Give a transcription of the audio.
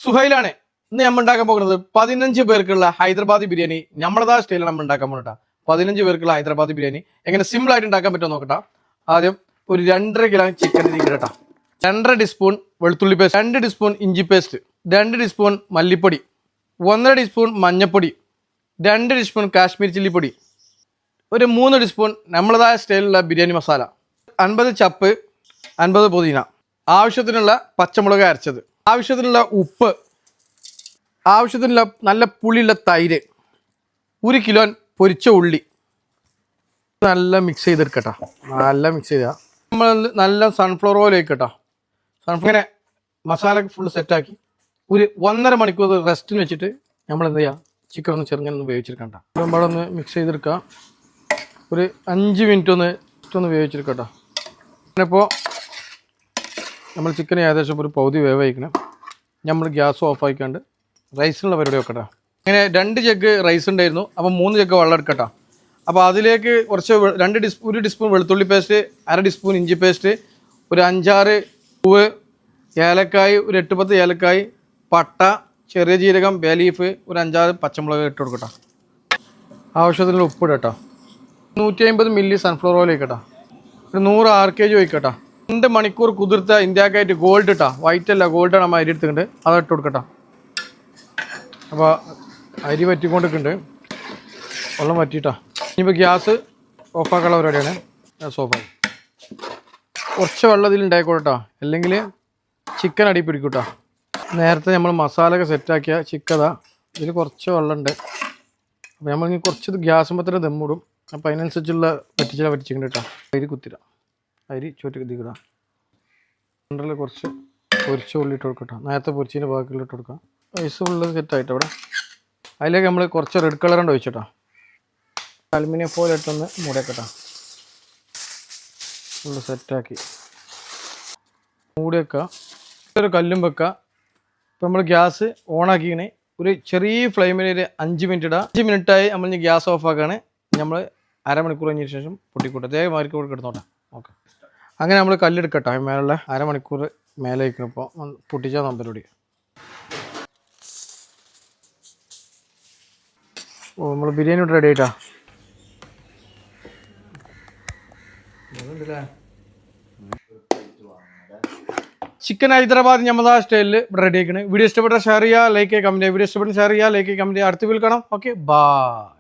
സുഹൈലാണ്. ഇന്ന് നമ്മൾ ഉണ്ടാക്കാൻ പോകുന്നത് 15 പേർക്കുള്ള ഹൈദരാബാദി ബിരിയാണി. നമ്മളതാ സ്റ്റൈലാണ് നമ്മൾ ഉണ്ടാക്കാൻ പോകുന്നത്. 15 പേർക്കുള്ള ഹൈദരാബാദി ബിരിയാണി എങ്ങനെ സിമ്പിൾ ആയിട്ട് ഉണ്ടാക്കാൻ പറ്റുമോ നോക്കട്ടെ. ആദ്യം ഒരു 2.5 കിലോ ചിക്കൻ ഇരിക്കട്ടെ. 2.5 ടീസ്പൂൺ വെളുത്തുള്ളി പേസ്റ്റ്, 2 ടീസ്പൂൺ ഇഞ്ചി പേസ്റ്റ്, 2 ടീസ്പൂൺ മല്ലിപ്പൊടി, 1.5 ടീസ്പൂൺ മഞ്ഞൾപ്പൊടി, 2 ടീസ്പൂൺ കാശ്മീർ ചില്ലിപ്പൊടി, ഒരു 3 ടീസ്പൂൺ നമ്മളതായ സ്റ്റൈലിലുള്ള ബിരിയാണി മസാല, 50 ചപ്പ്, 50 പുതിന, ആവശ്യത്തിനുള്ള പച്ചമുളക് അരച്ചത്, ആവശ്യത്തിനുള്ള ഉപ്പ്, ആവശ്യത്തിനുള്ള നല്ല പുളിയുള്ള തൈര്, 1 കിലോ പൊരിച്ച ഉള്ളി. നല്ല മിക്സ് ചെയ്തെടുക്കട്ടോ. നല്ല മിക്സ് ചെയ്താൽ നമ്മൾ നല്ല സൺഫ്ലവർ ഓയിൽ ഒഴിക്കട്ടോ. ഇങ്ങനെ മസാല ഫുൾ സെറ്റാക്കി ഒരു 1.5 മണിക്കൂർ റെസ്റ്റിന് വെച്ചിട്ട് നമ്മൾ എന്ത് ചെയ്യുക, ചിക്കൻ ഒന്ന് ചെറുങ്ങനെ ഒന്ന് വേവിച്ചെടുക്കണ്ട. ഇവിടെ ഒന്ന് മിക്സ് ചെയ്തെടുക്കുക. ഒരു 5 മിനിറ്റ് ഒന്ന് വേവിച്ചെടുക്കട്ടോ. ഇപ്പോൾ നമ്മൾ ചിക്കൻ ഏകദേശം ഒരു പകുതി വേവായിക്കണം. നമ്മൾ ഗ്യാസ് ഓഫ് ആക്കിക്കാണ്ട് റൈസിനുള്ള പരിപാടി വെക്കട്ടോ. അങ്ങനെ 2 ജഗ് റൈസ് ഉണ്ടായിരുന്നു. അപ്പോൾ 3 ജഗ് വെള്ളം എടുക്കട്ടോ. അപ്പോൾ അതിലേക്ക് കുറച്ച് 1 ടീസ്പൂൺ വെളുത്തുള്ളി പേസ്റ്റ്, 1/2 ടീസ്പൂൺ ഇഞ്ചി പേസ്റ്റ്, ഒരു 5-6 പൂവ്, ഏലക്കായ്, ഒരു 8-10 ഏലക്കായ്, പട്ട, ചെറിയ ജീരകം, ബേ ലീഫ്, ഒരു 5-6 പച്ചമുളക് ഇട്ട് കൊടുക്കട്ടോ. ആവശ്യത്തിനുള്ള ഉപ്പ് ഇടട്ടോ. 150 മില്ലി സൺഫ്ലവർ ഓയിൽ ഒഴിക്കട്ടോ. ഒരു 100 RKG ഒഴിക്കട്ടോ. 2 മണിക്കൂർ കുതിർത്ത ഇന്ത്യക്കായിട്ട് ഗോൾഡ് ഇട്ടാ, വൈറ്റ് അല്ല ഗോൾഡാണ് നമ്മൾ അരി എടുത്തിട്ടുണ്ട്, അത് ഇട്ട് കൊടുക്കട്ടോ. അപ്പോൾ അരി വറ്റിക്കൊണ്ടിരിക്കുന്നുണ്ട്, വെള്ളം വറ്റിയിട്ടാ. ഇനിയിപ്പോൾ ഗ്യാസ് ഓഫാക്കാനുള്ള പരിപാടിയാണ്. ഗ്യാസ് ഓഫായി കുറച്ച് വെള്ളം ഇതിൽ ഉണ്ടായിക്കോട്ടോ, അല്ലെങ്കിൽ ചിക്കൻ അടി പിടിക്കൂട്ടോ. നേരത്തെ നമ്മൾ മസാലയൊക്കെ സെറ്റാക്കിയ ചിക്കതാ, ഇതിൽ കുറച്ച് വെള്ളമുണ്ട്. അപ്പോൾ നമ്മളിനി കുറച്ച് ഗ്യാസുമ്പോൾ ദമ്മിടും. അപ്പോൾ അതിനനുസരിച്ചുള്ള വറ്റിച്ചിട്ടുണ്ട് കേട്ടോ. അരി കുത്തിരാം, അരി ചോറ്റ് കുത്തിക്കിടാം. രണ്ടിൽ കുറച്ച് പൊരിച്ച ഉള്ളി ഇട്ട് കൊടുക്കട്ടോ. നേരത്തെ പൊരിച്ചതിൻ്റെ ബാക്കിയുള്ള ഇട്ട് കൊടുക്കാം. റൈസ് ഉള്ളത് സെറ്റായിട്ട് അവിടെ അതിലേക്ക് നമ്മൾ കുറച്ച് റെഡ് കളർ കൊണ്ട് ഒഴിച്ചിട്ടോ. അലുമിനിയം ഫോയിൽ ഇട്ടൊന്ന് മൂടിയേക്കട്ടോ. ഫുള്ള് സെറ്റാക്കി മൂടി വെക്കുക. ഒരു കല്ലും വെക്കുക. ഇപ്പോൾ നമ്മൾ ഗ്യാസ് ഓണാക്കിക്കണേ. ഒരു ചെറിയ ഫ്ലെയിമിൽ ഒരു 5 മിനിറ്റ് ഇടാം. 5 മിനിറ്റായി നമ്മൾ ഇനി ഗ്യാസ് ഓഫ് ആക്കുകയാണ്. നമ്മൾ അരമണിക്കൂർ കഴിഞ്ഞതിന് ശേഷം പൊട്ടിക്കൂട്ടെ. അതേ മണിക്കൂർ കിടന്നോട്ടെ. ഓക്കെ, അങ്ങനെ നമ്മൾ കല്ലെടുക്കട്ടോ. മേലുള്ള അരമണിക്കൂർ മേലെ വയ്ക്കണപ്പോൾ പൊട്ടിച്ചാൽ പരിപാടി. ഓ, നമ്മൾ ബിരിയാണി ഇവിടെ റെഡി ആയിട്ടാ. ചിക്കൻ ഹൈദരാബാദ് ഞമ്മദാ സ്റ്റൈലിൽ ഇവിടെ റെഡി ആക്കണേ. വീഡിയോ ഇഷ്ടപ്പെട്ട ഷെയർ ചെയ്യുക, ലൈക്ക് ചെയ്യുക, കമൻറ്റ് ചെയ്യുക. വീഡിയോ ഇഷ്ടപ്പെട്ട ഷെയർ ചെയ്യുക, ലൈക്ക് ചെയ്യുക, കമൻറ്റ് ചെയ്യുക. അടുത്ത വീഡിയോയിൽ കാണാം. Okay, by.